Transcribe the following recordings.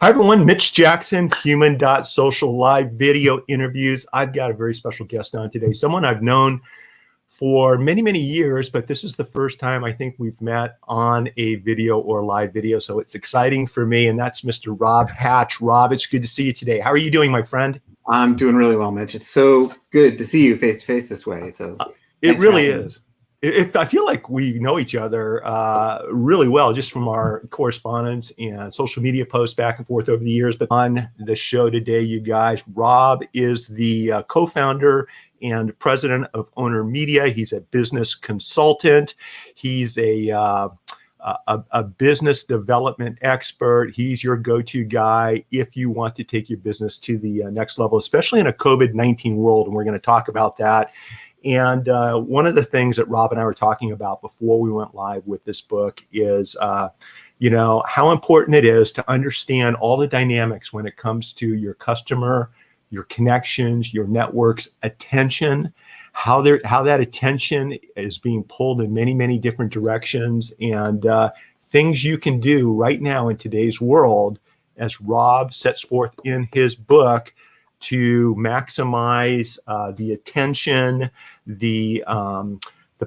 Hi, everyone. Mitch Jackson, Human.social live video interviews. I've got a very special guest on today, someone I've known for many, many years, but this is the first time I think we've met on a video or live video. So it's exciting for me. And that's Mr. Rob Hatch. Rob, it's good to see you today. How are you doing, my friend? I'm doing really well, Mitch. It's so good to see you face to face this way. So it really is. I feel like we know each other really well just from our correspondence and social media posts back and forth over the years. But on the show today, you guys, Rob is the co-founder and president of Owner Media. He's a business consultant. He's a business development expert. He's your go-to guy if you want to take your business to the next level, especially in a COVID-19 world. And we're going to talk about that. And one of the things that Rob and I were talking about before we went live with this book is, how important it is to understand all the dynamics when it comes to your customer, your connections, your network's attention, how that attention is being pulled in many, many different directions, and things you can do right now in today's world, as Rob sets forth in his book, to maximize the attention, the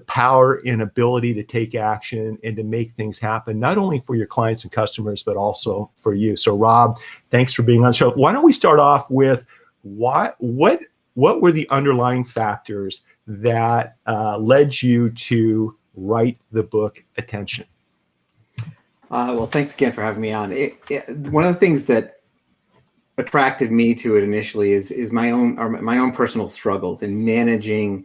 power and ability to take action and to make things happen, not only for your clients and customers, but also for you. So Rob, thanks for being on the show. Why don't we start off with what were the underlying factors that led you to write the book Attention? Well, thanks again for having me on. One of the things that attracted me to it initially is my own personal struggles in managing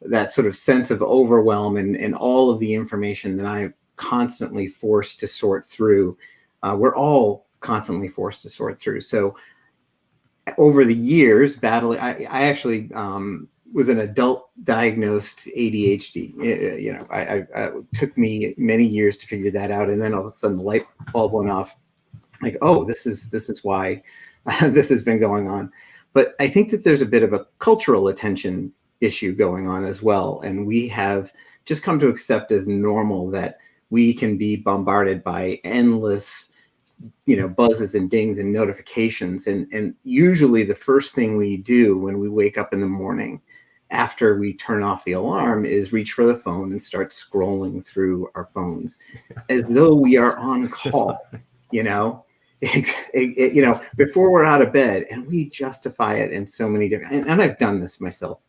that sort of sense of overwhelm and all of the information that I'm constantly forced to sort through. We're all constantly forced to sort through. So over the years, battling, I actually was an adult diagnosed ADHD. It took me many years to figure that out, and then all of a sudden the light bulb went off. Like, oh, this is why this has been going on. But I think that there's a bit of a cultural attention issue going on as well. And we have just come to accept as normal that we can be bombarded by endless, buzzes and dings and notifications. And usually the first thing we do when we wake up in the morning after we turn off the alarm is reach for the phone and start scrolling through our phones as though we are on call, before we're out of bed, and we justify it in so many different, and I've done this myself.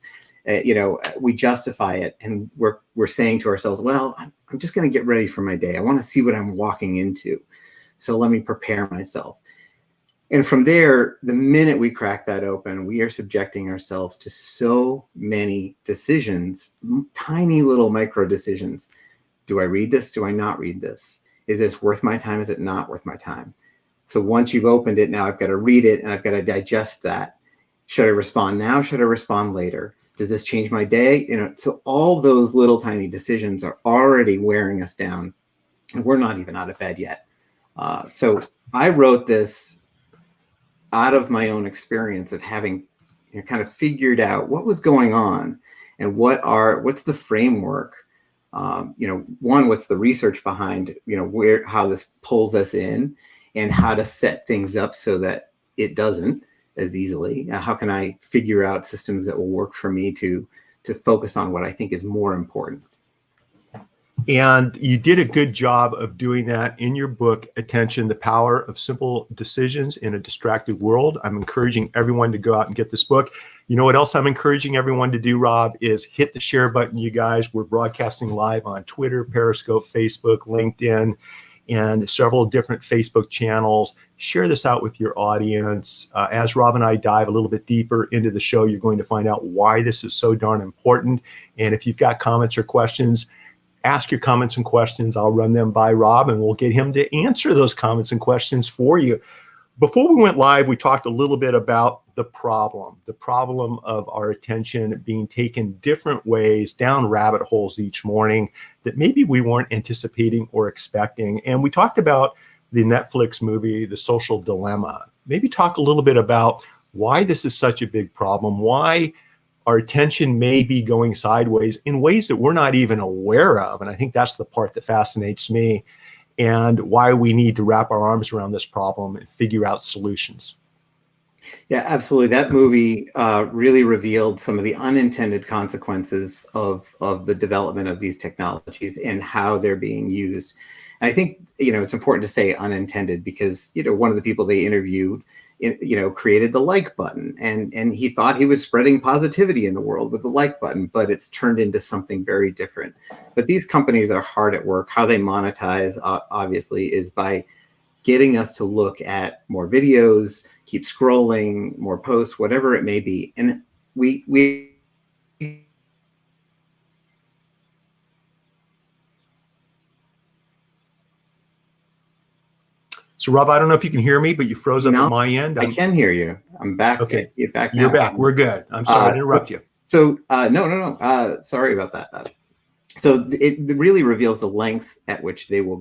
We justify it, and we're saying to ourselves, well, I'm just going to get ready for my day. I want to see what I'm walking into, so let me prepare myself. And from there, the minute we crack that open, we are subjecting ourselves to so many decisions, tiny little micro decisions. Do I read this? Do I not read this? Is this worth my time? Is it not worth my time? So once you've opened it, now I've got to read it and I've got to digest that. Should I respond now? Should I respond later? Does this change my day? So all those little tiny decisions are already wearing us down, and we're not even out of bed yet. So I wrote this out of my own experience of having kind of figured out what was going on and what's the framework. One, what's the research behind, how this pulls us in, and how to set things up so that it doesn't as easily. How can I figure out systems that will work for me to focus on what I think is more important? And you did a good job of doing that in your book, Attention, The Power of Simple Decisions in a Distracted World. I'm encouraging everyone to go out and get this book. You know what else I'm encouraging everyone to do, Rob, is hit the share button, you guys. We're broadcasting live on Twitter, Periscope, Facebook, LinkedIn, and several different Facebook channels. Share this out with your audience. As Rob and I dive a little bit deeper into the show, you're going to find out why this is so darn important. And if you've got comments or questions, ask your comments and questions. I'll run them by Rob, and we'll get him to answer those comments and questions for you. Before we went live, we talked a little bit about the problem of our attention being taken different ways down rabbit holes each morning that maybe we weren't anticipating or expecting. And we talked about the Netflix movie, The Social Dilemma. Maybe talk a little bit about why this is such a big problem, why our attention may be going sideways in ways that we're not even aware of. And I think that's the part that fascinates me. and why we need to wrap our arms around this problem and figure out solutions. Yeah, absolutely. That movie really revealed some of the unintended consequences of the development of these technologies and how they're being used. And I think, it's important to say unintended because, one of the people they interviewed, created the like button, and he thought he was spreading positivity in the world with the like button, but it's turned into something very different. But these companies are hard at work. How they monetize, obviously, is by getting us to look at more videos, keep scrolling, more posts, whatever it may be. And we So Rob, I don't know if you can hear me, but you froze up at my end. I can hear you. I'm back. Okay. You're back now. You're back. We're good. I'm sorry to interrupt you. So no. Sorry about that. So it really reveals the lengths at which they will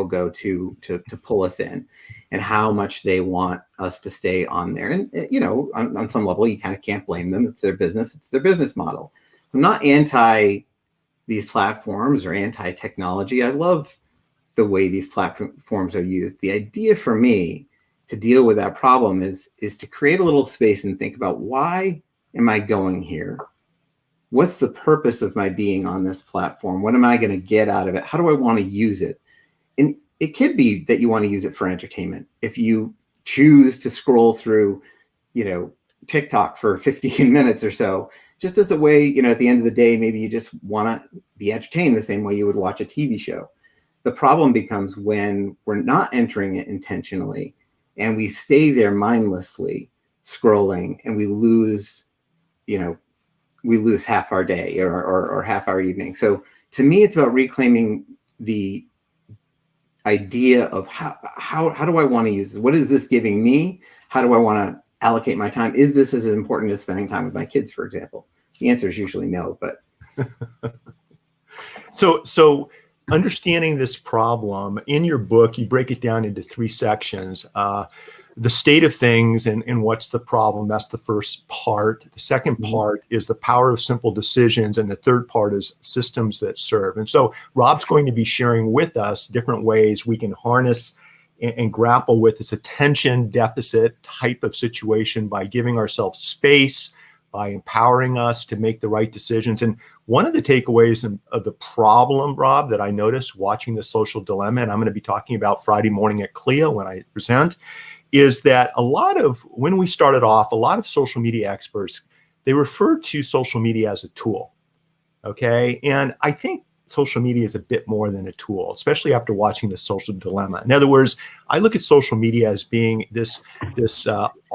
go to pull us in, and how much they want us to stay on there. And on some level, you kind of can't blame them. It's their business. It's their business model. I'm not anti these platforms or anti technology. I love the way these platforms are used. The idea for me to deal with that problem is to create a little space and think about, why am I going here? What's the purpose of my being on this platform? What am I going to get out of it? How do I want to use it? And it could be that you want to use it for entertainment. If you choose to scroll through, TikTok for 15 minutes or so, just as a way, at the end of the day, maybe you just want to be entertained the same way you would watch a TV show. The problem becomes when we're not entering it intentionally and we stay there mindlessly scrolling, and we lose half our day or half our evening. So to me, it's about reclaiming the idea of how do I want to use this? What is this giving me? How do I want to allocate my time? Is this as important as spending time with my kids, for example? The answer is usually no, but. So understanding this problem, in your book, you break it down into 3 sections. The state of things and what's the problem. That's the first part. The second part is the power of simple decisions. And the third part is systems that serve. And so Rob's going to be sharing with us different ways we can harness and grapple with this attention deficit type of situation by giving ourselves space, by empowering us to make the right decisions. And one of the takeaways of the problem, Rob, that I noticed watching The Social Dilemma, and I'm going to be talking about Friday morning at CLIA when I present, is that when we started off, a lot of social media experts, they refer to social media as a tool. Okay. And I think social media is a bit more than a tool, especially after watching The Social Dilemma. In other words, I look at social media as being this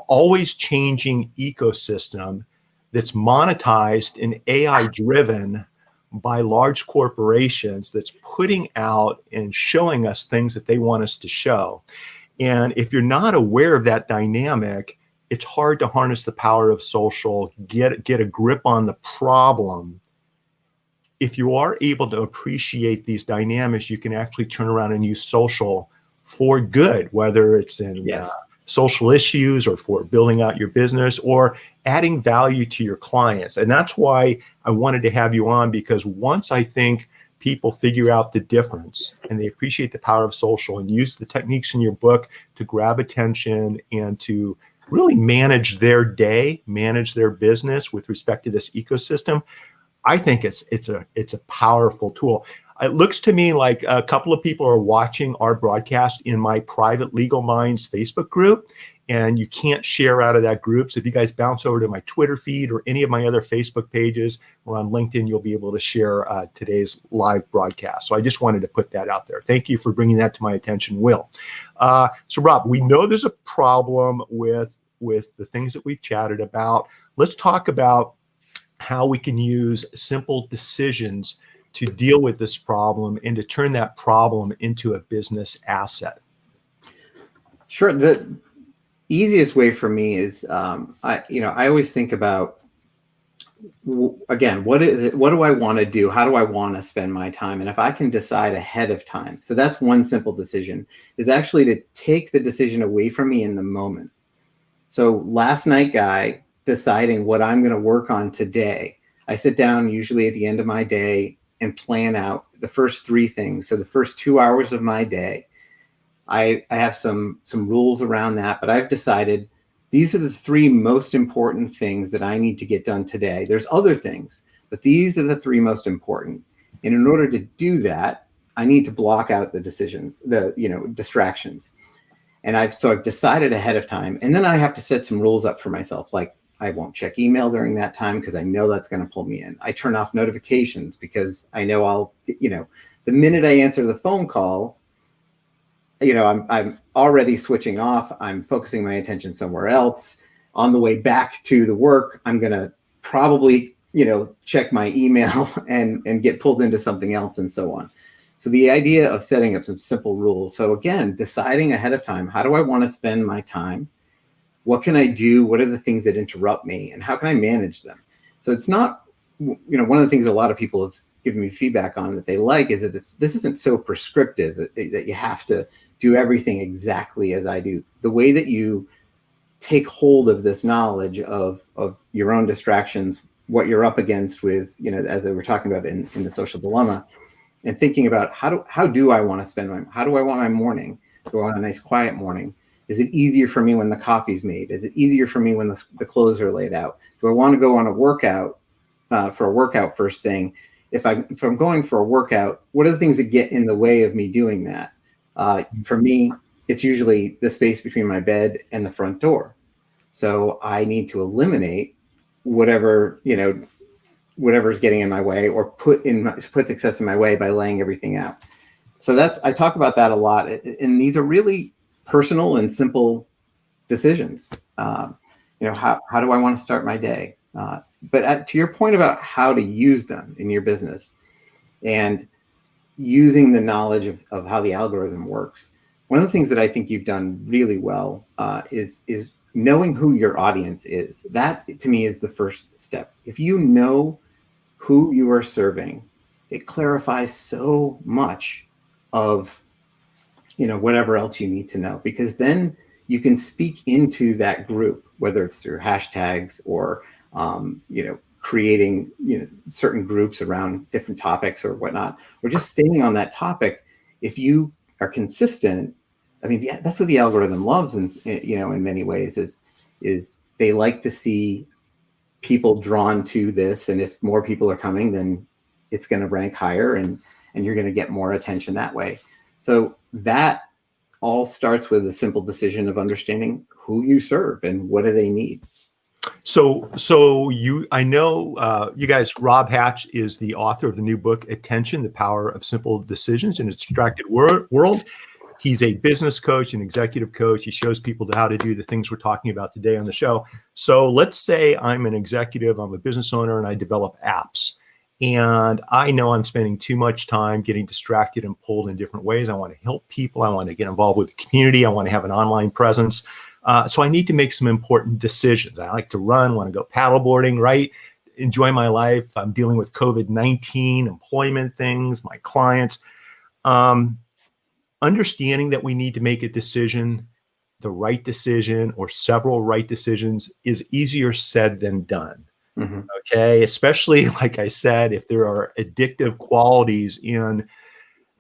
always changing ecosystem that's monetized and AI driven by large corporations, that's putting out and showing us things that they want us to show. And if you're not aware of that dynamic, it's hard to harness the power of social, get a grip on the problem. If you are able to appreciate these dynamics, you can actually turn around and use social for good, whether it's in social issues or for building out your business or adding value to your clients. And that's why I wanted to have you on, because once I think people figure out the difference and they appreciate the power of social and use the techniques in your book to grab attention and to really manage their day, manage their business with respect to this ecosystem, I think it's a powerful tool. It looks to me like a couple of people are watching our broadcast in my private Legal Minds Facebook group, and you can't share out of that group. So if you guys bounce over to my Twitter feed or any of my other Facebook pages or on LinkedIn, you'll be able to share today's live broadcast. So I just wanted to put that out there. Thank you for bringing that to my attention, Will. So Rob, we know there's a problem with the things that we've chatted about. Let's talk about how we can use simple decisions to deal with this problem and to turn that problem into a business asset. Sure. The easiest way for me is, I always think about, again, what is it? What do I want to do? How do I want to spend my time? And if I can decide ahead of time, so that's one simple decision, is actually to take the decision away from me in the moment. So last night, deciding what I'm going to work on today, I sit down usually at the end of my day, and plan out the first 3 things. So the first 2 hours of my day, I have some rules around that, but I've decided these are the 3 most important things that I need to get done today. There's other things, but these are the 3 most important. And in order to do that, I need to block out the distractions. And I've decided ahead of time, and then I have to set some rules up for myself. Like, I won't check email during that time because I know that's going to pull me in. I turn off notifications because I know the minute I answer the phone call, I'm already switching off. I'm focusing my attention somewhere else. On the way back to the work, I'm going to probably, check my email and get pulled into something else and so on. So the idea of setting up some simple rules. So again, deciding ahead of time, how do I want to spend my time? What can I do? What are the things that interrupt me? And how can I manage them? So it's not, one of the things a lot of people have given me feedback on that they like is that this isn't so prescriptive that you have to do everything exactly as I do. The way that you take hold of this knowledge of your own distractions, what you're up against with, as they were talking about in the social dilemma, and thinking about how do I want to spend how do I want my morning? Do I want a nice quiet morning? Is it easier for me when the coffee's made? Is it easier for me when the clothes are laid out? Do I want to go on a workout for a workout first thing? If I'm going for a workout, what are the things that get in the way of me doing that? For me, it's usually the space between my bed and the front door. So I need to eliminate whatever's getting in my way, or put success in my way by laying everything out. So I talk about that a lot. And these are really personal and simple decisions. How do I want to start my day? But to your point about how to use them in your business and using the knowledge of how the algorithm works, one of the things that I think you've done really well is knowing who your audience is. That, to me, is the first step. If you know who you are serving, it clarifies so much of whatever else you need to know, because then you can speak into that group, whether it's through hashtags or creating certain groups around different topics or whatnot, or just staying on that topic. If you are consistent, that's what the algorithm loves, and in many ways is they like to see people drawn to this, and if more people are coming, then it's going to rank higher, and you're going to get more attention that way. So that all starts with a simple decision of understanding who you serve and what do they need. So I know you guys, Rob Hatch is the author of the new book, Attention, the Power of Simple Decisions in a Distracted World. He's a business coach, an executive coach. He shows people how to do the things we're talking about today on the show. So let's say I'm an executive, I'm a business owner, and I develop apps. And I know I'm spending too much time getting distracted and pulled in different ways. I want to help people. I want to get involved with the community. I want to have an online presence. So I need to make some important decisions. I like to run, want to go paddleboarding, right? Enjoy my life. I'm dealing with COVID-19, employment things, my clients. Understanding that we need to make a decision, the right decision or several right decisions, is easier said than done. Mm-hmm. Okay. Especially, like I said, if there are addictive qualities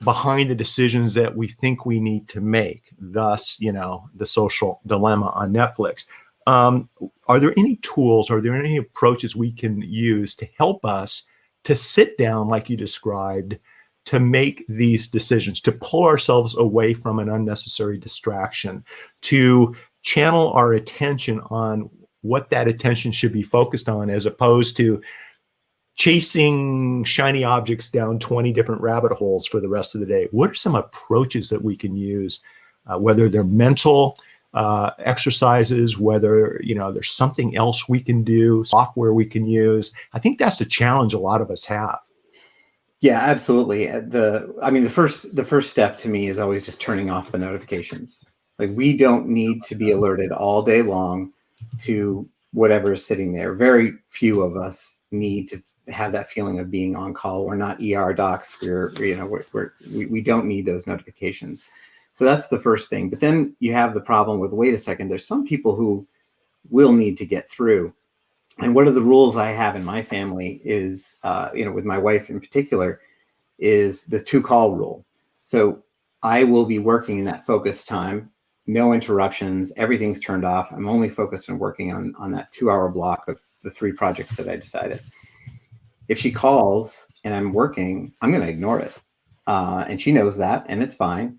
behind the decisions that we think we need to make, thus, the social dilemma on Netflix. Are there any tools, are there any approaches we can use to help us to sit down, like you described, to make these decisions, to pull ourselves away from an unnecessary distraction, to channel our attention on what that attention should be focused on, as opposed to chasing shiny objects down 20 different rabbit holes for the rest of the day? What are some approaches that we can use, whether they're mental exercises, whether there's something else we can do, software we can use? I think that's the challenge a lot of us have. Yeah, absolutely. The first step to me is always just turning off the notifications. Like, we don't need to be alerted all day long to whatever is sitting there. Very few of us need to have that feeling of being on call. We're not ER docs. We don't need those notifications. So that's the first thing. But then you have the problem with, wait a second, there's some people who will need to get through. And one of the rules I have in my family is, with my wife in particular, is the 2-call rule. So I will be working in that focused time, no interruptions, everything's turned off. I'm only focused on working on that 2-hour block of the 3 projects that I decided. If she calls and I'm working, I'm going to ignore it. And she knows that, and it's fine.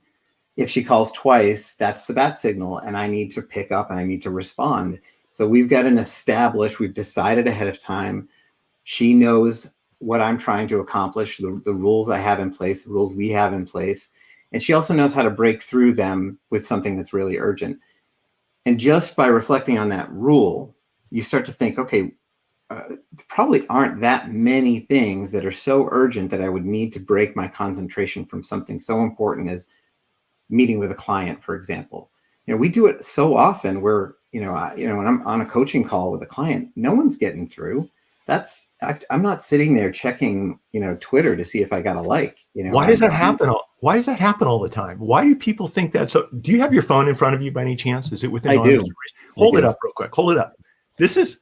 If she calls twice, that's the bat signal, and I need to pick up and I need to respond. So we've decided ahead of time. She knows what I'm trying to accomplish, the rules I have in place, the rules we have in place. And she also knows how to break through them with something that's really urgent. And just by reflecting on that rule, you start to think, okay, there probably aren't that many things that are so urgent that I would need to break my concentration from something so important as meeting with a client, for example. We do it so often where, when I'm on a coaching call with a client, no one's getting through. I'm not sitting there checking, Twitter to see if I got a like. Why does that happen? Why does that happen all the time? Why do people think that? So, do you have your phone in front of you by any chance? Is it within? I do. Hold it up real quick. Hold it up. This is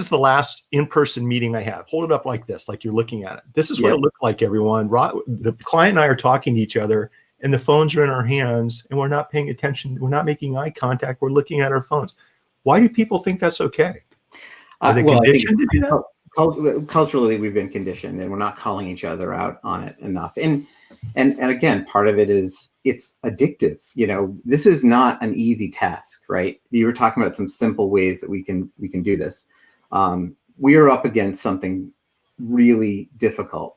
the last in-person meeting I have. Hold it up like this, like you're looking at it. This is what it looked like, everyone. The client and I are talking to each other, and the phones are in our hands, and we're not paying attention. We're not making eye contact. We're looking at our phones. Why do people think that's okay? Are they conditioned to do that? Culturally, we've been conditioned, and we're not calling each other out on it enough. And again, part of it is it's addictive. This is not an easy task, right? You were talking about some simple ways that we can do this. We are up against something really difficult.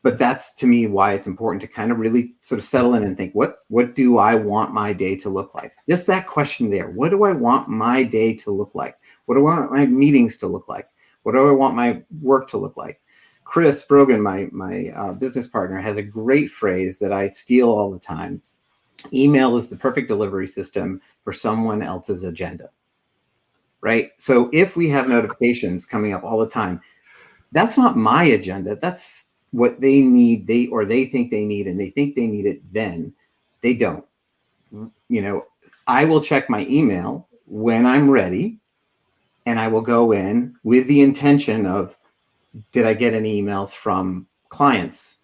But that's, to me, why it's important to kind of really sort of settle in and think, what do I want my day to look like? Just that question there. What do I want my day to look like? What do I want my meetings to look like? What do I want my work to look like? Chris Brogan, my business partner, has a great phrase that I steal all the time. Email is the perfect delivery system for someone else's agenda, right? So if we have notifications coming up all the time, that's not my agenda. That's what they need, they think they need, and they think they need it then. They don't. I will check my email when I'm ready, and I will go in with the intention of, did I get any emails from clients?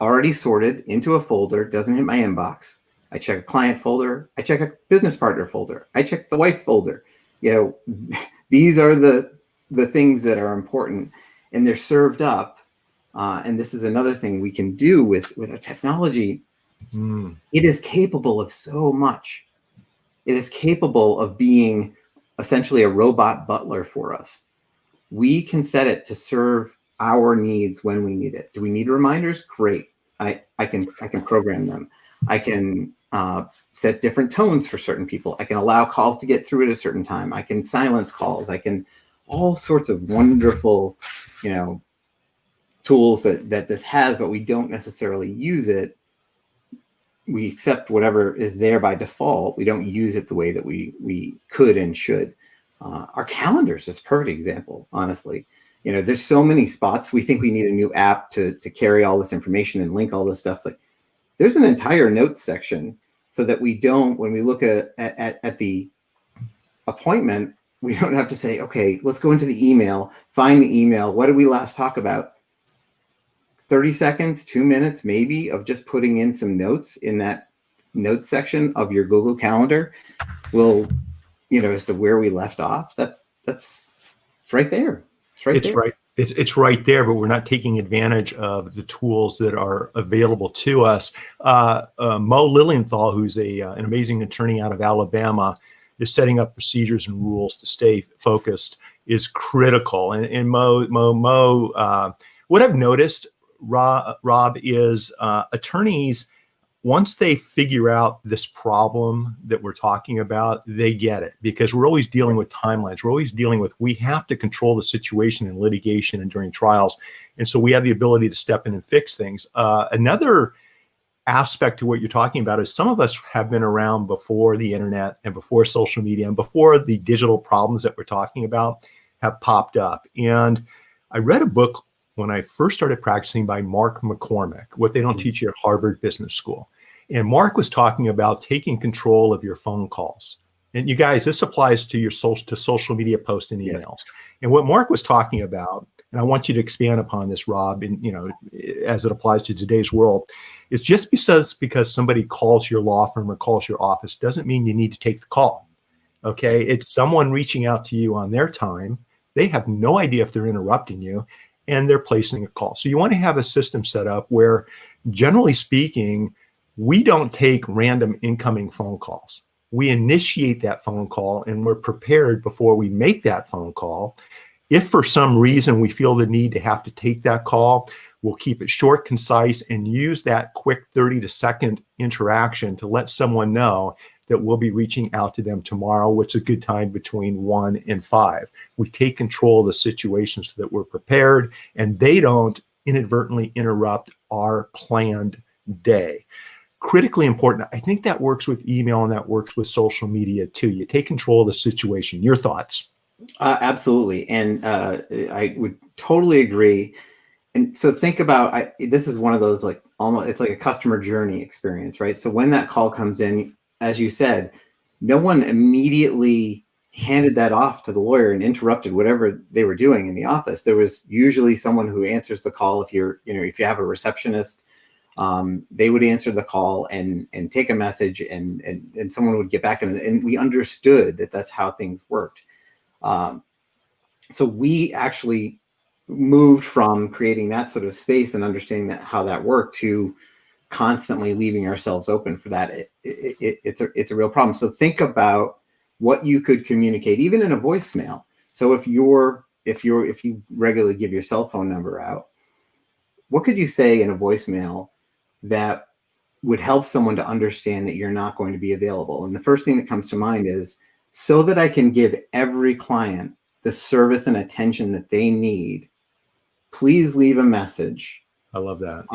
Already sorted into a folder, doesn't hit my inbox. I check a client folder. I check a business partner folder. I check the wife folder. These are the things that are important, and they're served up. And this is another thing we can do with our technology. It is capable of so much. It is capable of being essentially a robot butler for us. We can set it to serve our needs when we need it. Do we need reminders? Great. I can program them. I can set different tones for certain people. I can allow calls to get through at a certain time. I can silence calls. I can all sorts of wonderful, tools that this has, but we don't necessarily use it. We accept whatever is there by default. We don't use it the way that we could and should. Our calendars is a perfect example, honestly. There's so many spots. We think we need a new app to carry all this information and link all this stuff. Like, there's an entire notes section so that we don't, when we look at the appointment, we don't have to say, okay, let's go into the email, find the email. What did we last talk about? 30 seconds, 2 minutes, maybe, of just putting in some notes in that notes section of your Google Calendar will, as to where we left off. That's it's right there. It's right there, but we're not taking advantage of the tools that are available to us. Mo Lilienthal, who's an amazing attorney out of Alabama, is setting up procedures and rules to stay focused is critical. And Mo, what I've noticed, Rob, is attorneys, once they figure out this problem that we're talking about, they get it, because we're always dealing with timelines. We're always dealing with, we have to control the situation in litigation and during trials. And so we have the ability to step in and fix things. Another aspect to what you're talking about is some of us have been around before the internet and before social media and before the digital problems that we're talking about have popped up. And I read a book when I first started practicing by Mark McCormick, What They Don't Teach You at Harvard Business School. And Mark was talking about taking control of your phone calls And you guys, this applies to your social media posts and Yeah. emails. And what Mark was talking about, and I want you to expand upon this, Rob, and as it applies to today's world, is just because somebody calls your law firm or calls your office doesn't mean you need to take the call. Okay, it's someone reaching out to you on their time. They have no idea if they're interrupting you, and they're placing a call. So you want to have a system set up where, generally speaking, we don't take random incoming phone calls. We initiate that phone call, and we're prepared before we make that phone call. If for some reason we feel the need to have to take that call, we'll keep it short, concise, and use that quick 30 to second interaction to let someone know that we'll be reaching out to them tomorrow, which is a good time between 1 and 5. We take control of the situation so that we're prepared and they don't inadvertently interrupt our planned day. Critically important. I think that works with email and that works with social media too. You take control of the situation. Your thoughts? Absolutely. And I would totally agree. And so think about, this is one of those, like, almost, it's like a customer journey experience, right? So when that call comes in, as you said, no one immediately handed that off to the lawyer and interrupted whatever they were doing in the office. There was usually someone who answers the call. If if you have a receptionist, they would answer the call and take a message, and someone would get back to them. And we understood that that's how things worked. So we actually moved from creating that sort of space and understanding how that worked to constantly leaving ourselves open for that. It's a real problem. So think about what you could communicate, even in a voicemail. So if you regularly give your cell phone number out, what could you say in a voicemail that would help someone to understand that you're not going to be available? And the first thing that comes to mind is, so that I can give every client the service and attention that they need, please leave a message. I love that.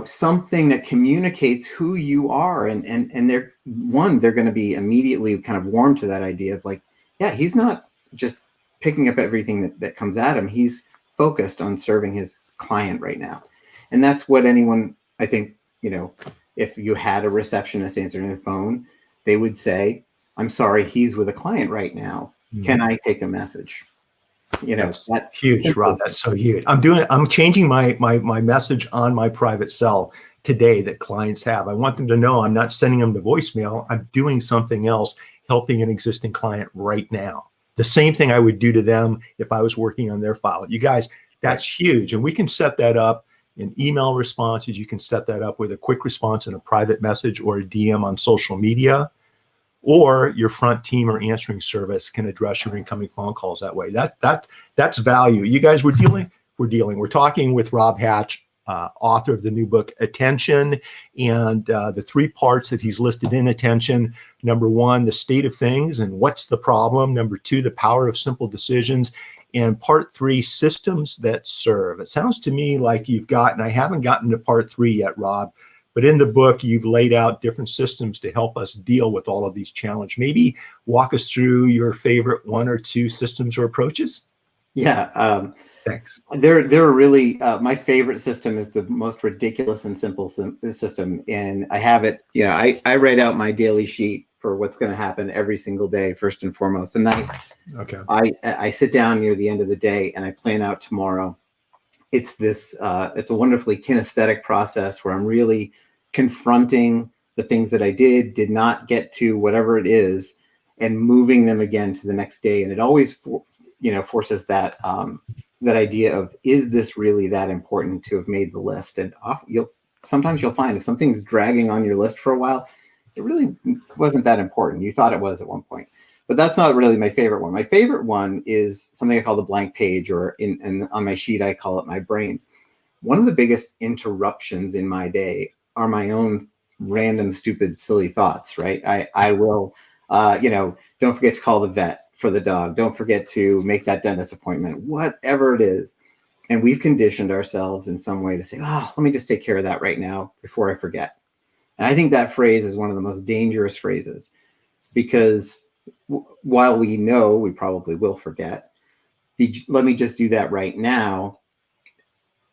Something that communicates who you are, and they're going to be immediately kind of warm to that idea of, like, yeah, he's not just picking up everything that comes at him. He's focused on serving his client right now. And that's what anyone, I think, if you had a receptionist answering the phone, they would say, "I'm sorry, he's with a client right now. Can I take a message?" That's huge, Rob. That's so huge. I'm changing my message on my private cell today that clients have. I want them to know I'm not sending them to voicemail. I'm doing something else, helping an existing client right now. The same thing I would do to them if I was working on their file. You guys, that's huge. And we can set that up in email responses. You can set that up with a quick response in a private message or a DM on social media. Or your front team or answering service can address your incoming phone calls that way. That's value. You guys, we're talking with Rob Hatch, author of the new book, Attention, and the 3 parts that he's listed in Attention. Number 1, the state of things and what's the problem. Number 2, the power of simple decisions. And part 3, systems that serve. It sounds to me like you've got, and I haven't gotten to part 3 yet, Rob, but in the book, you've laid out different systems to help us deal with all of these challenges. Maybe walk us through your favorite 1 or 2 systems or approaches. Yeah. Thanks. They're really, my favorite system is the most ridiculous and simple system. And I have it, I write out my daily sheet for what's going to happen every single day, first and foremost. And I sit down near the end of the day and I plan out tomorrow. It's a wonderfully kinesthetic process where I'm really confronting the things that I did not get to, whatever it is, and moving them again to the next day. And it always, forces that idea of, is this really that important to have made the list? And sometimes you'll find if something's dragging on your list for a while, it really wasn't that important. You thought it was at one point. But that's not really my favorite one. My favorite one is something I call the blank page, or on my sheet, I call it my brain. One of the biggest interruptions in my day are my own random, stupid, silly thoughts, right? I will, don't forget to call the vet for the dog. Don't forget to make that dentist appointment, whatever it is. And we've conditioned ourselves in some way to say, oh, let me just take care of that right now before I forget. And I think that phrase is one of the most dangerous phrases, because while we know we probably will forget, let me just do that right now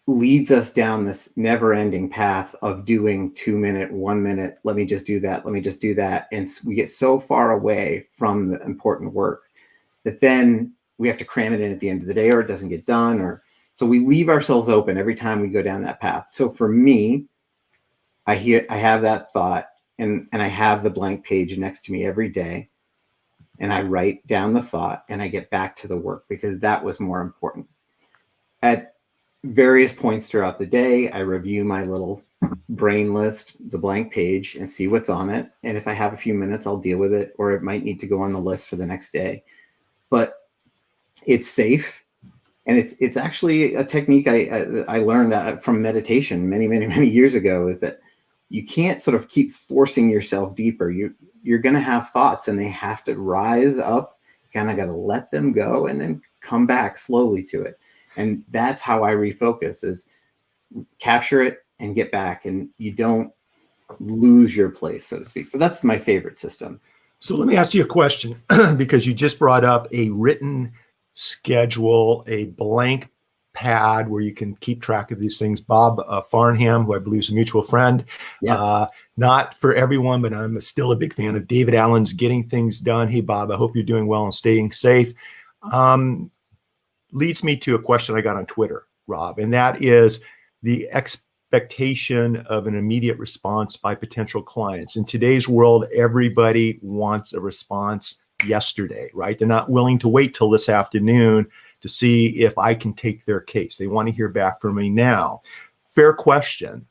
leads us down this never-ending path of doing 2 minute, 1 minute, let me just do that, let me just do that. And we get so far away from the important work that then we have to cram it in at the end of the day, or it doesn't get done. Or so we leave ourselves open every time we go down that path. So for me, I have that thought, and I have the blank page next to me every day, and I write down the thought and I get back to the work because that was more important. At various points throughout the day, I review my little brain list, the blank page, and see what's on it. And if I have a few minutes, I'll deal with it, or it might need to go on the list for the next day. But it's safe. And it's actually a technique I learned from meditation many years ago, is that you can't sort of keep forcing yourself deeper. You're going to have thoughts, and they have to rise up. You kind of got to let them go and then come back slowly to it. And that's how I refocus, is capture it and get back, and you don't lose your place, so to speak. So that's my favorite system. So let me ask you a question, because you just brought up a written schedule, a blank pad where you can keep track of these things. Bob Farnham, who I believe is a mutual friend, Yes. Not for everyone, but I'm still a big fan of David Allen's Getting Things Done. Hey, Bob, I hope you're doing well and staying safe. Leads me to a question I got on Twitter, Rob, and that is the expectation of an immediate response by potential clients. In today's world, everybody wants a response yesterday, right? They're not willing to wait till this afternoon to see if I can take their case. They want to hear back from me now. Fair question.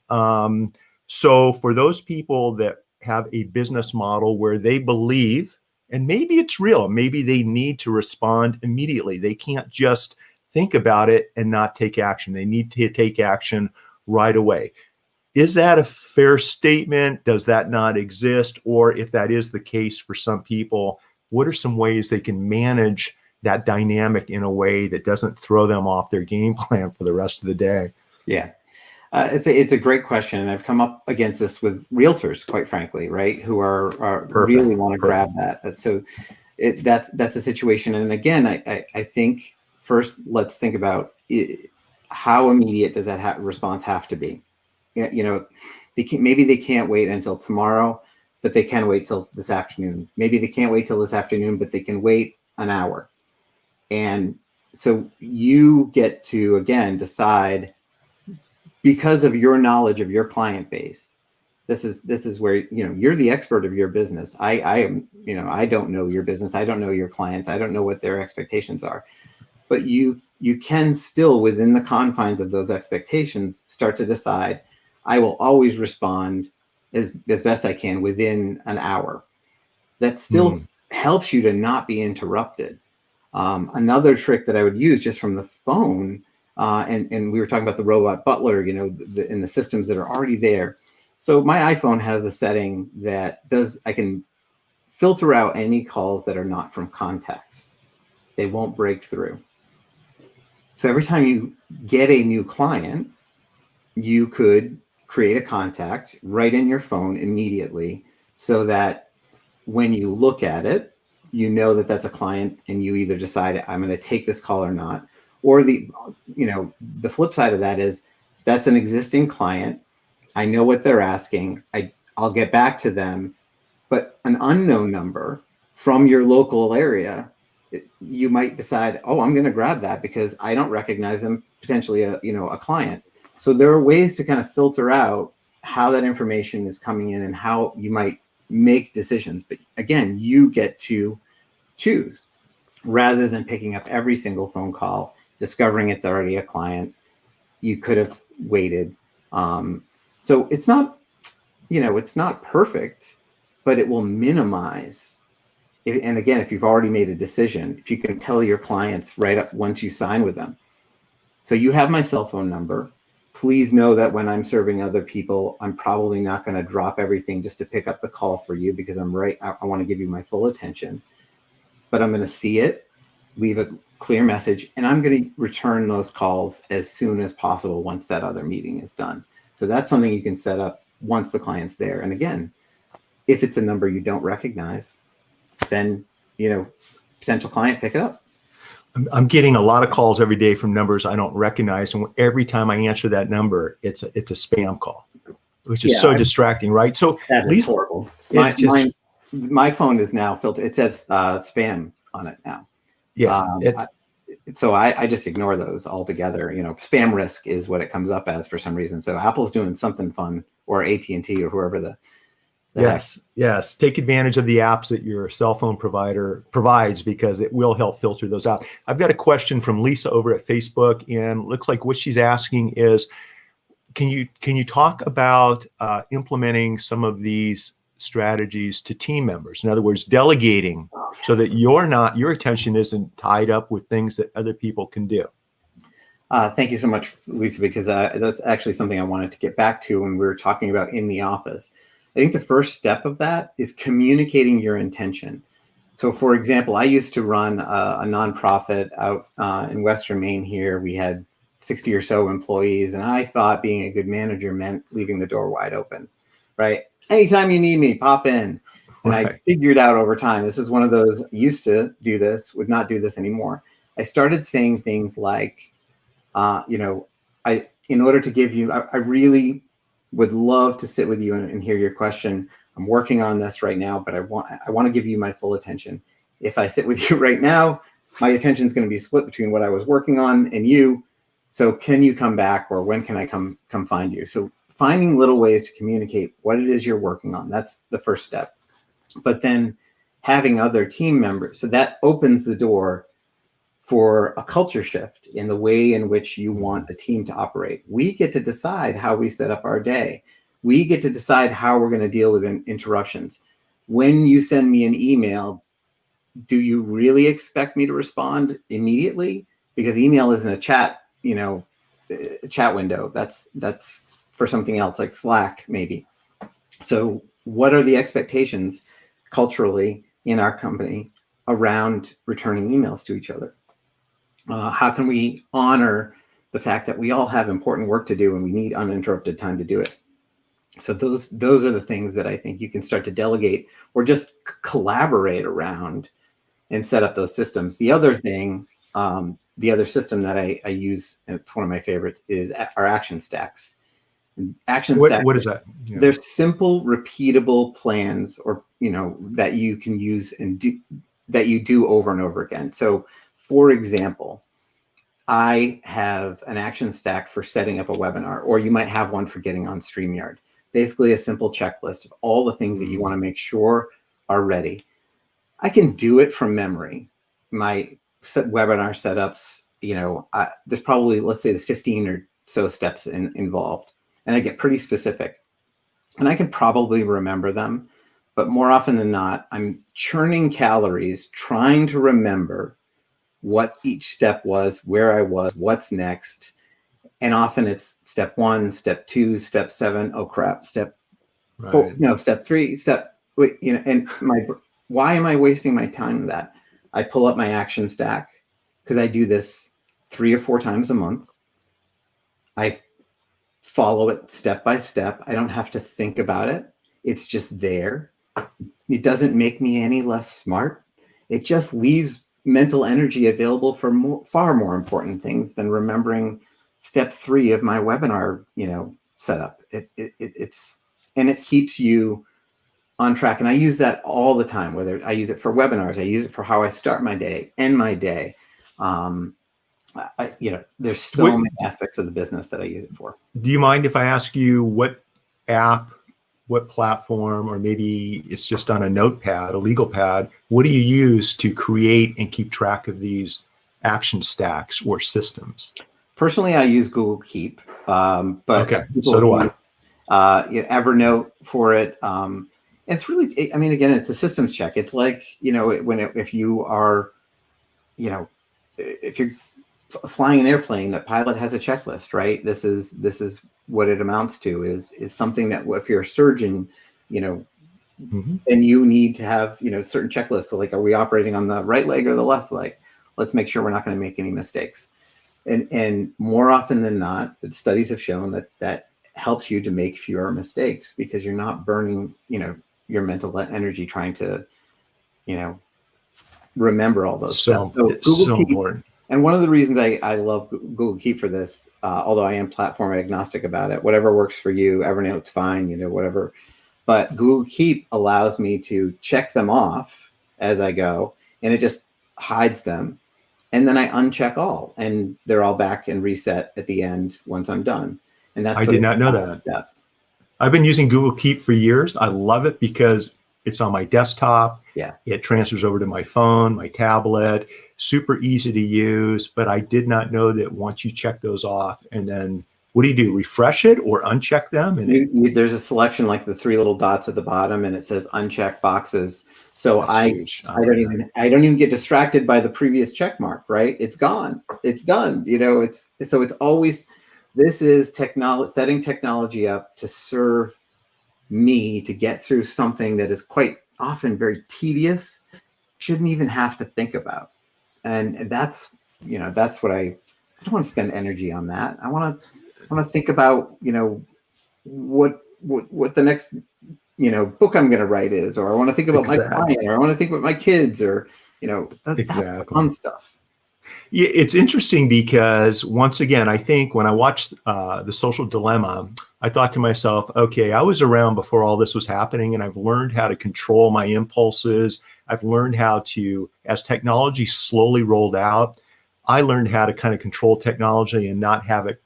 So for those people that have a business model where they believe, and maybe it's real, maybe they need to respond immediately. They can't just think about it and not take action. They need to take action right away. Is that a fair statement? Does that not exist? Or if that is the case for some people, what are some ways they can manage that dynamic in a way that doesn't throw them off their game plan for the rest of the day? Yeah. It's a great question. And I've come up against this with realtors, quite frankly, right? Who are really want to grab that. So that's a situation. And again, I think first, let's think about how immediate does that response have to be? You know, maybe they can't wait until tomorrow, but they can wait till this afternoon. Maybe they can't wait till this afternoon, but they can wait an hour. And so you get to, again, decide, because of your knowledge of your client base. This is where, you're the expert of your business. I am, I don't know your business. I don't know your clients. I don't know what their expectations are, but you can still, within the confines of those expectations, start to decide, I will always respond as best I can within an hour. That still helps you to not be interrupted. Another trick that I would use just from the phone, and we were talking about the robot butler, in the systems that are already there. So my iPhone has a setting that I can filter out any calls that are not from contacts. They won't break through. So every time you get a new client, you could create a contact right in your phone immediately, so that when you look at it, you know that that's a client, and you either decide, I'm going to take this call or not. Or the flip side of that is, that's an existing client. I know what they're asking. I'll get back to them, but an unknown number from your local area, you might decide, oh, I'm going to grab that because I don't recognize them, potentially a client. So there are ways to kind of filter out how that information is coming in and how you might make decisions. But again, you get to choose, rather than picking up every single phone call, discovering it's already a client. You could have waited. So it's not, it's not perfect, but it will minimize. And again, if you've already made a decision, if you can tell your clients right up once you sign with them. So you have my cell phone number. Please know that when I'm serving other people, I'm probably not going to drop everything just to pick up the call for you, because I want to give you my full attention. But I'm going to see it, leave a clear message, and I'm going to return those calls as soon as possible once that other meeting is done. So that's something you can set up once the client's there. And again, if it's a number you don't recognize, then, potential client, pick it up. I'm getting a lot of calls every day from numbers I don't recognize, and every time I answer that number, it's a spam call, which is so distracting, right? So that is horrible. My phone is now filtered. It says spam on it now. Yeah. So I just ignore those altogether. You know, spam risk is what it comes up as for some reason. So Apple's doing something fun, or AT&T, or whoever the Yes. Take advantage of the apps that your cell phone provider provides, because it will help filter those out. I've got a question from Lisa over at Facebook, and looks like what she's asking is, can you talk about implementing some of these strategies to team members? In other words, delegating, so that your attention isn't tied up with things that other people can do. Thank you so much, Lisa, because that's actually something I wanted to get back to when we were talking about in the office. I think the first step of that is communicating your intention. So, for example, I used to run a nonprofit out in Western Maine here. We had 60 or so employees, and I thought being a good manager meant leaving the door wide open, right? Anytime you need me, pop in. And I figured out over time, this is one of those, used to do this, would not do this anymore. I started saying things like, in order to give you, I really would love to sit with you and hear your question. I'm working on this right now, but I want to give you my full attention. If I sit with you right now, my attention is going to be split between what I was working on and you. So can you come back, or when can I come find you? So finding little ways to communicate what it is you're working on, that's the first step. But then having other team members, so that opens the door for a culture shift in the way in which you want the team to operate. We get to decide how we set up our day. We get to decide how we're going to deal with interruptions. When you send me an email, do you really expect me to respond immediately? Because email isn't a chat, a chat window. That's for something else, like Slack, maybe. So what are the expectations culturally in our company around returning emails to each other? How can we honor the fact that we all have important work to do and we need uninterrupted time to do it? So those are the things that I think you can start to delegate or just collaborate around and set up those systems. The other thing, the other system that I use, and it's one of my favorites, is our action stacks. Stacks, what is that? Yeah. They're simple, repeatable plans, or that you can use and that you do over and over again. So, for example, I have an action stack for setting up a webinar, or you might have one for getting on StreamYard. Basically, a simple checklist of all the things that you want to make sure are ready. I can do it from memory. My webinar setups, there's probably, let's say, there's 15 or so steps involved, and I get pretty specific. And I can probably remember them, but more often than not, I'm churning calories trying to remember what each step was, where I was, what's next. And often it's step 1, step 2, step 7. Oh crap, step 4, step 3, and why am I wasting my time with that? I pull up my action stack because I do this 3 or 4 times a month. I follow it step by step. I don't have to think about it. It's just there. It doesn't make me any less smart. It just leaves mental energy available for far more important things than remembering step 3 of my webinar, setup. It keeps you on track. And I use that all the time, whether I use it for webinars, I use it for how I start my day, end my day. There's so many aspects of the business that I use it for. Do you mind if I ask you what app, what platform, or maybe it's just on a notepad, a legal pad, what do you use to create and keep track of these action stacks or systems? Personally, I use Google Keep, but okay, so do I. Evernote for it. It's really, again, it's a systems check. It's like, if you are, if you're flying an airplane, the pilot has a checklist, right? This is what it amounts to, is something that if you're a surgeon, then you need to have, certain checklists. So like, are we operating on the right leg or the left leg? Let's make sure we're not going to make any mistakes. And more often than not, studies have shown that helps you to make fewer mistakes because you're not burning, your mental energy trying to, remember all those So stuff. So it's Google so Keep, important. and one of the reasons I love Google Keep for this, although I am platform agnostic about it, whatever works for you, Evernote's fine, whatever. But Google Keep allows me to check them off as I go, and it just hides them. And then I uncheck all, and they're all back and reset at the end once I'm done. And that's I sort did of not know the that. step. I've been using Google Keep for years. I love it because it's on my desktop. Yeah. It transfers over to my phone, my tablet, super easy to use. But I did not know that once you check those off, and then what do? Refresh it or uncheck them? And There's a selection like the three little dots at the bottom, and it says uncheck boxes. So that's I huge. I don't even get distracted by the previous check mark, right? It's gone. It's done. It's always, this is setting technology up to serve me to get through something that is quite often very tedious, shouldn't even have to think about. And that's what I don't want to spend energy on that. I want to think about, what the next, book I'm going to write is, or I want to think about my client, or I want to think about my kids, or, that's fun stuff. Yeah, it's interesting because once again, I think when I watched The Social Dilemma, I thought to myself, okay, I was around before all this was happening, and I've learned how to control my impulses. I've learned how to, as technology slowly rolled out, I learned how to kind of control technology and not have it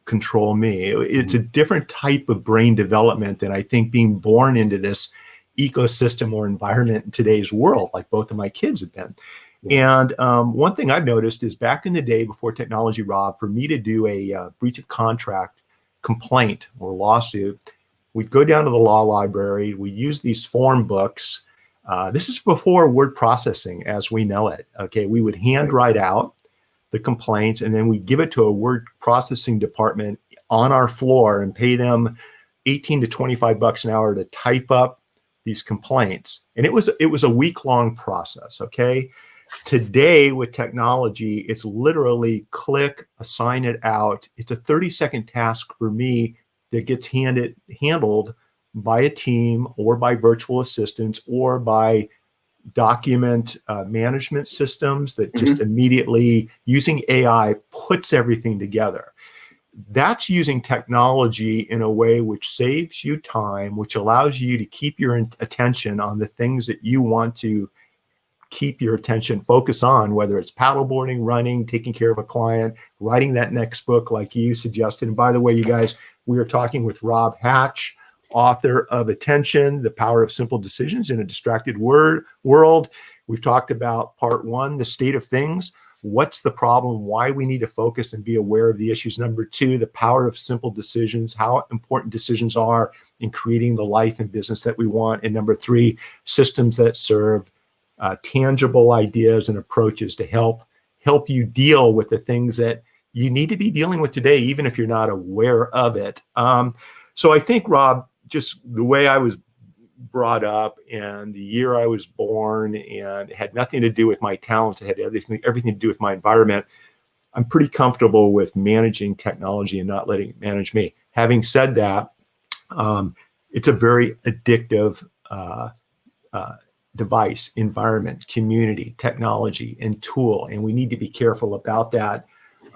control me. It's a different type of brain development than I think being born into this ecosystem or environment in today's world, like both of my kids have been. Yeah. And one thing I've noticed is back in the day before technology, Rob, for me to do a breach of contract complaint or lawsuit, we'd go down to the law library. We use these form books. This is before word processing as we know it. Okay, we would handwrite out the complaints, and then we give it to a word processing department on our floor and pay them 18 to 25 bucks an hour to type up these complaints. And it was a week-long process. Okay. Today with technology, it's literally click, assign it out. It's a 30-second task for me that gets handled by a team or by virtual assistants or by document management systems that just immediately, using AI, puts everything together. That's using technology in a way which saves you time, which allows you to keep your attention on the things that you want to keep your attention focus on, whether it's paddleboarding, running, taking care of a client, writing that next book like you suggested. And by the way, you guys, we are talking with Rob Hatch, author of Attention, The Power of Simple Decisions in a Distracted World. We've talked about part one, the state of things. What's the problem? Why we need to focus and be aware of the issues. Number two, the power of simple decisions, how important decisions are in creating the life and business that we want. And number three, systems that serve tangible ideas and approaches to help you deal with the things that you need to be dealing with today, even if you're not aware of it. So I think, Rob, just the way I was brought up and the year I was born, and it had nothing to do with my talents, it had everything to do with my environment. I'm pretty comfortable with managing technology and not letting it manage me. Having said that, it's a very addictive device, environment, community, technology, and tool, and we need to be careful about that.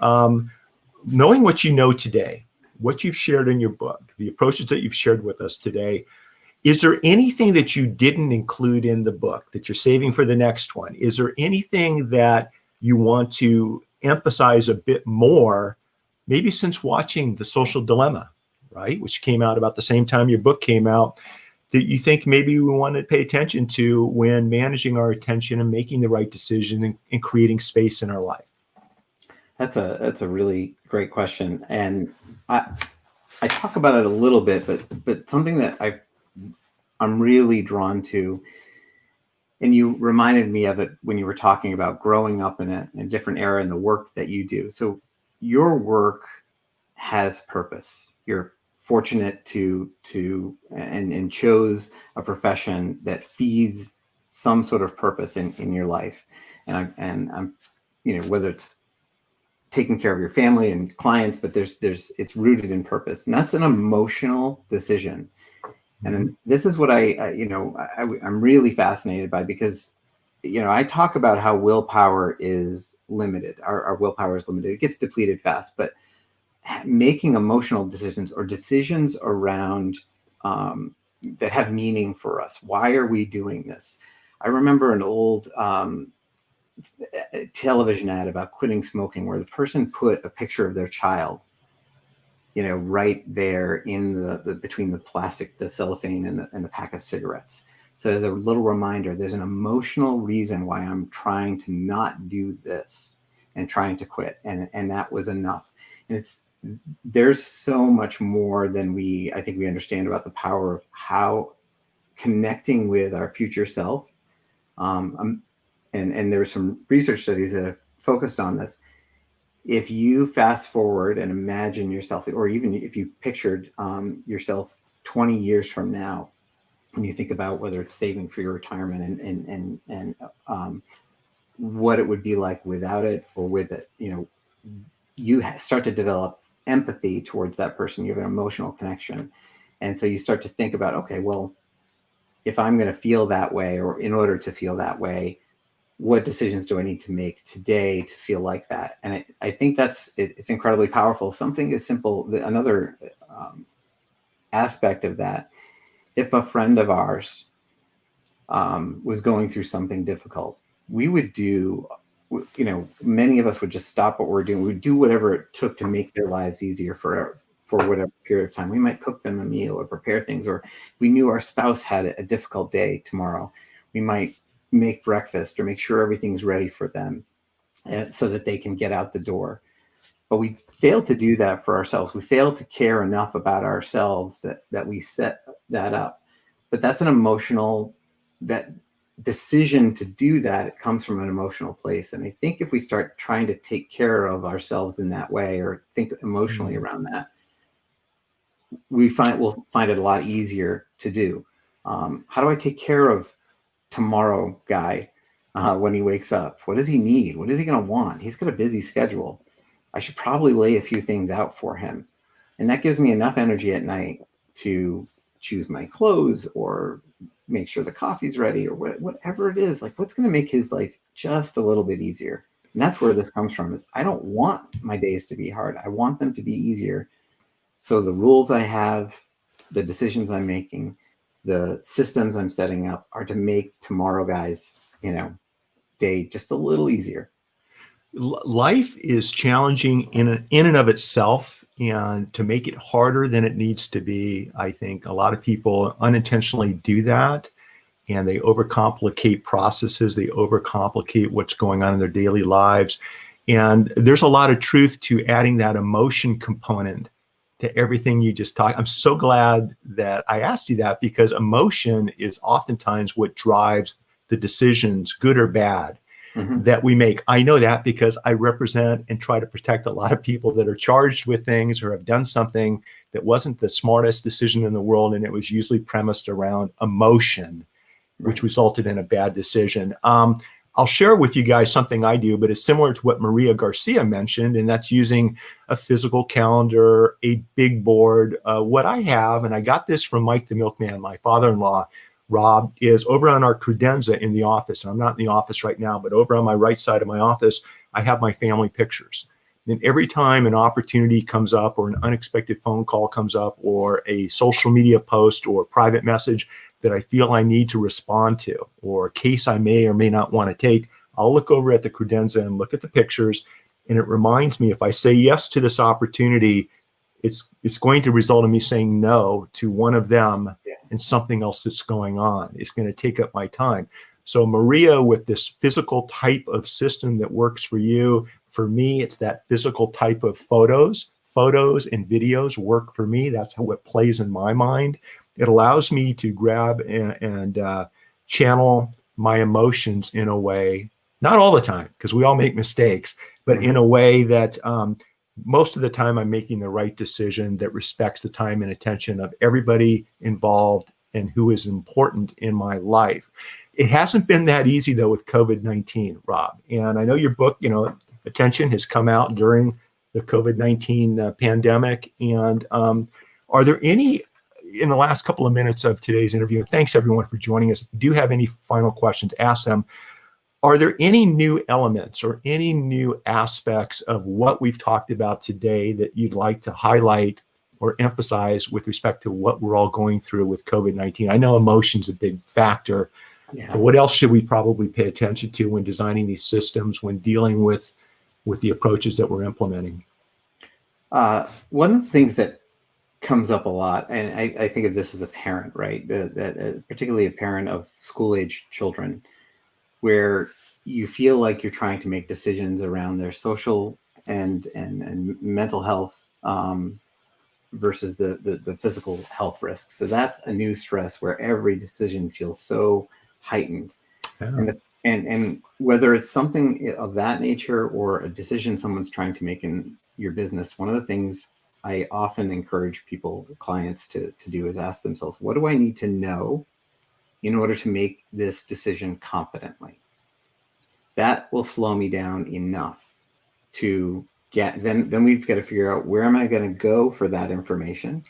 Knowing what you know today, what you've shared in your book, the approaches that you've shared with us today, is there anything that you didn't include in the book that you're saving for the next one? Is there anything that you want to emphasize a bit more, maybe since watching The Social Dilemma, right, which came out about the same time your book came out, that you think maybe we want to pay attention to when managing our attention and making the right decision and creating space in our life? That's a really great question. And I talk about it a little bit, but something that I'm really drawn to, and you reminded me of it when you were talking about growing up in a different era in the work that you do. So your work has purpose. You're fortunate to and chose a profession that feeds some sort of purpose in your life. And I'm whether it's taking care of your family and clients, but it's rooted in purpose, and that's an emotional decision. And this is what I'm really fascinated by, because I talk about how willpower is limited. Our willpower is limited. It gets depleted fast, but making emotional decisions or decisions around that have meaning for us. Why are we doing this? I remember an old television ad about quitting smoking where the person put a picture of their child, right there in the between the plastic, the cellophane, and the pack of cigarettes. So as a little reminder, there's an emotional reason why I'm trying to not do this and trying to quit. And that was enough. And there's so much more than I think we understand about the power of how connecting with our future self. And there's some research studies that have focused on this. If you fast forward and imagine yourself, or even if you pictured yourself 20 years from now, and you think about whether it's saving for your retirement and what it would be like without it or with it, you start to develop empathy towards that person. You have an emotional connection. And so you start to think about, okay, well, if I'm going to feel that way, or in order to feel that way, what decisions do I need to make today to feel like that? And I think it's incredibly powerful. Something as simple, another aspect of that, if a friend of ours was going through something difficult, we would many of us would just stop what we're doing. We'd do whatever it took to make their lives easier for whatever period of time. We might cook them a meal or prepare things, or if we knew our spouse had a difficult day tomorrow, we might make breakfast or make sure everything's ready for them so that they can get out the door. But we fail to do that for ourselves. We fail to care enough about ourselves that we set that up. But that's an emotional, that decision to do that, it comes from an emotional place. And I think if we start trying to take care of ourselves in that way, or think emotionally around that, we'll find it a lot easier to do. How do I take care of tomorrow guy when he wakes up? What does he need? What is he going to want? He's got a busy schedule. I should probably lay a few things out for him. And that gives me enough energy at night to choose my clothes or make sure the coffee's ready, or whatever it is. Like, what's going to make his life just a little bit easier? And that's where this comes from, is I don't want my days to be hard. I want them to be easier. So the rules I have, the decisions I'm making, the systems I'm setting up are to make tomorrow guys, day just a little easier. Life is challenging in and of itself, and to make it harder than it needs to be, I think a lot of people unintentionally do that, and they overcomplicate processes. They overcomplicate what's going on in their daily lives. And there's a lot of truth to adding that emotion component to everything you just talked. I'm so glad that I asked you that, because emotion is oftentimes what drives the decisions, good or bad, that we make. I know that because I represent and try to protect a lot of people that are charged with things or have done something that wasn't the smartest decision in the world, and it was usually premised around emotion, which resulted in a bad decision. I'll share with you guys something I do, but it's similar to what Maria Garcia mentioned, and that's using a physical calendar, a big board. What I have, and I got this from Mike the Milkman, my father-in-law, Rob, is over on our credenza in the office. And I'm not in the office right now, but over on my right side of my office, I have my family pictures. And every time an opportunity comes up, or an unexpected phone call comes up, or a social media post or private message that I feel I need to respond to, or a case I may or may not want to take, I'll look over at the credenza and look at the pictures. And it reminds me, if I say yes to this opportunity, it's going to result in me saying no to one of them and something else that's going on. It's going to take up my time. So Maria, with this physical type of system that works for you, for me, it's that physical type of photos and videos work for me. That's how it plays in my mind. It allows me to grab and channel my emotions in a way, not all the time, because we all make mistakes, but in a way that most of the time I'm making the right decision that respects the time and attention of everybody involved and who is important in my life. It hasn't been that easy, though, with COVID-19, Rob. And I know your book, Attention, has come out during the COVID-19 pandemic. And are there any, in the last couple of minutes of today's interview, thanks everyone for joining us. If you do have any final questions, ask them. Are there any new elements or any new aspects of what we've talked about today that you'd like to highlight or emphasize with respect to what we're all going through with COVID-19? I know emotion's a big factor, but what else should we probably pay attention to when designing these systems, when dealing with the approaches that we're implementing? One of the things that comes up a lot, and I think of this as a parent, right? Particularly a parent of school-age children, where you feel like you're trying to make decisions around their social and mental health versus the physical health risks. So that's a new stress where every decision feels so heightened. Yeah. And whether it's something of that nature or a decision someone's trying to make in your business, one of the things I often encourage clients to do is ask themselves, what do I need to know in order to make this decision confidently? That will slow me down enough to then we've got to figure out, where am I going to go for that information?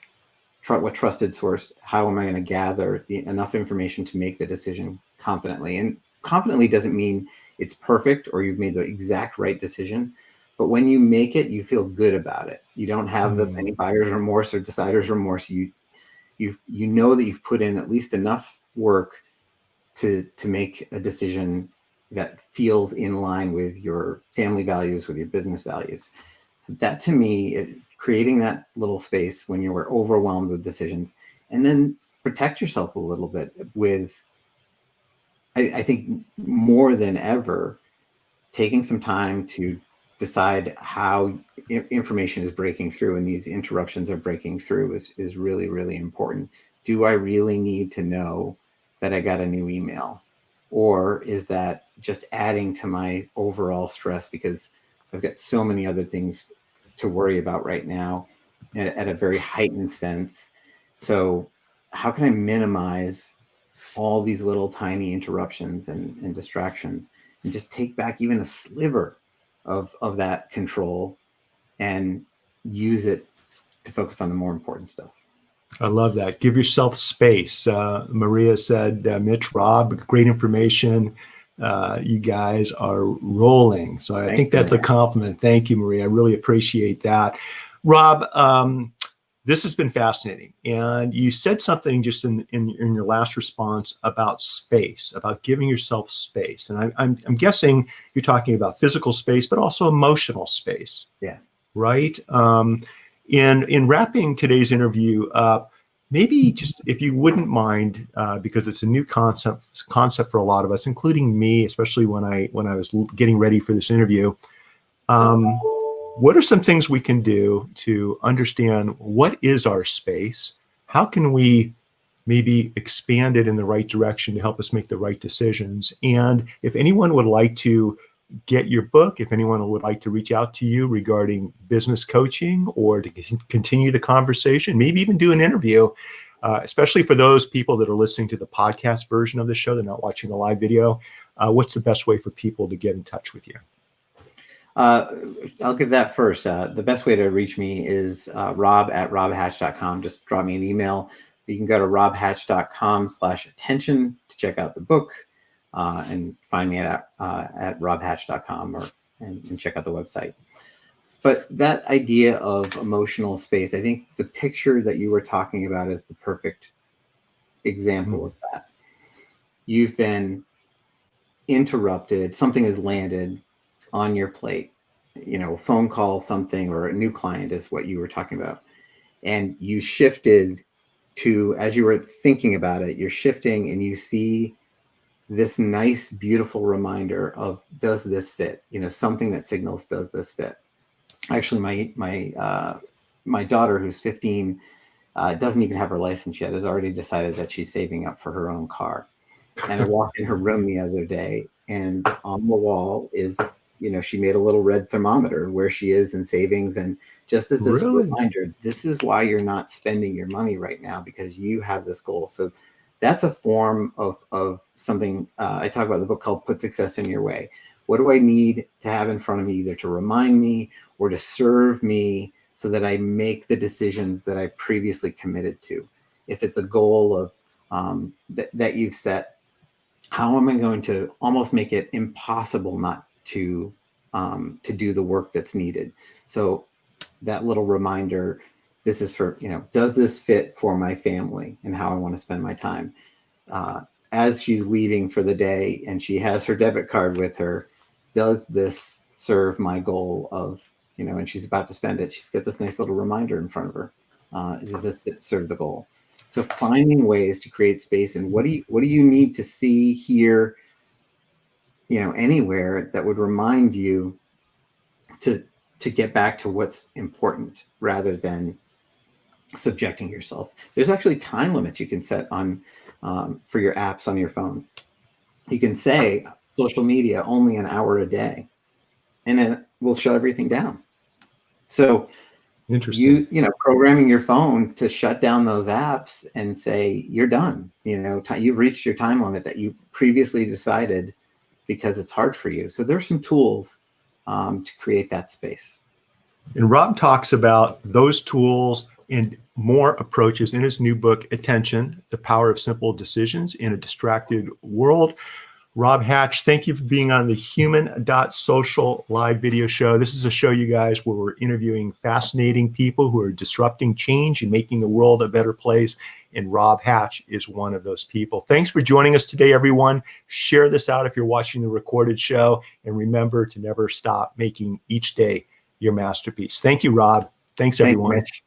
What trusted source? How am I going to gather enough information to make the decision confidently? And confidently doesn't mean it's perfect or you've made the exact right decision, but when you make it, you feel good about it. You don't have any buyer's remorse or decider's remorse. You know that you've put in at least enough work to make a decision that feels in line with your family values, with your business values. So that, to me, creating that little space when you were overwhelmed with decisions, and then protect yourself a little bit with, I think more than ever, taking some time to decide how information is breaking through and these interruptions are breaking through is really, really important. Do I really need to know that I got a new email? Or is that just adding to my overall stress because I've got so many other things to worry about right now at a very heightened sense? So how can I minimize all these little tiny interruptions and distractions and just take back even a sliver of that control and use it to focus on the more important stuff? I love that. Give yourself space. Maria said, Mitch, Rob, great information. You guys are rolling. So I think that's a compliment. Thank you, Maria. I really appreciate that. Rob, this has been fascinating. And you said something just in your last response about space, about giving yourself space. And I'm guessing you're talking about physical space, but also emotional space. Yeah. Right? In wrapping today's interview up, maybe just, if you wouldn't mind, because it's a new concept for a lot of us, including me, especially when I was getting ready for this interview. What are some things we can do to understand what is our space? How can we maybe expand it in the right direction to help us make the right decisions? And if anyone would like to get your book, if anyone would like to reach out to you regarding business coaching or to continue the conversation, maybe even do an interview, especially for those people that are listening to the podcast version of the show, they're not watching the live video, what's the best way for people to get in touch with you? I'll give that first. The best way to reach me is rob@robhatch.com. Just drop me an email. You can go to robhatch.com/attention to check out the book. And find me at robhatch.com and check out the website. But that idea of emotional space, I think the picture that you were talking about is the perfect example of that. You've been interrupted, something has landed on your plate, a phone call, something, or a new client is what you were talking about. And you shifted to, as you were thinking about it, you're shifting and you see this nice, beautiful reminder of, does this fit? Something that signals, does this fit? Actually, my daughter, who's 15, doesn't even have her license yet, has already decided that she's saving up for her own car. And I walked in her room the other day, and on the wall is, she made a little red thermometer where she is in savings. And just as this reminder, this is why you're not spending your money right now, because you have this goal. So that's a form of something I talk about in the book called Put Success in Your Way. What do I need to have in front of me, either to remind me or to serve me, so that I make the decisions that I previously committed to? If it's a goal of that you've set, how am I going to almost make it impossible not to do the work that's needed? So that little reminder, this is for, does this fit for my family and how I want to spend my time? As she's leaving for the day and she has her debit card with her, does this serve my goal of, and she's about to spend it, she's got this nice little reminder in front of her. Does this serve the goal? So finding ways to create space, and what do you need to see, hear, anywhere that would remind you to get back to what's important rather than subjecting yourself. There's actually time limits you can set on for your apps on your phone. You can say social media only an hour a day, and then we'll shut everything down. So Interesting. Programming your phone to shut down those apps and say you're done. You've reached your time limit that you previously decided because it's hard for you. So there's some tools to create that space. And Rob talks about those tools and more approaches in his new book, Attention: The Power of Simple Decisions in a Distracted World. Rob Hatch, thank you for being on the Human.Social live video show. This is a show, you guys, where we're interviewing fascinating people who are disrupting change and making the world a better place. And Rob Hatch is one of those people. Thanks for joining us today, everyone. Share this out if you're watching the recorded show. And remember to never stop making each day your masterpiece. Thank you, Rob. Thanks, everyone. Thank you, Mitch.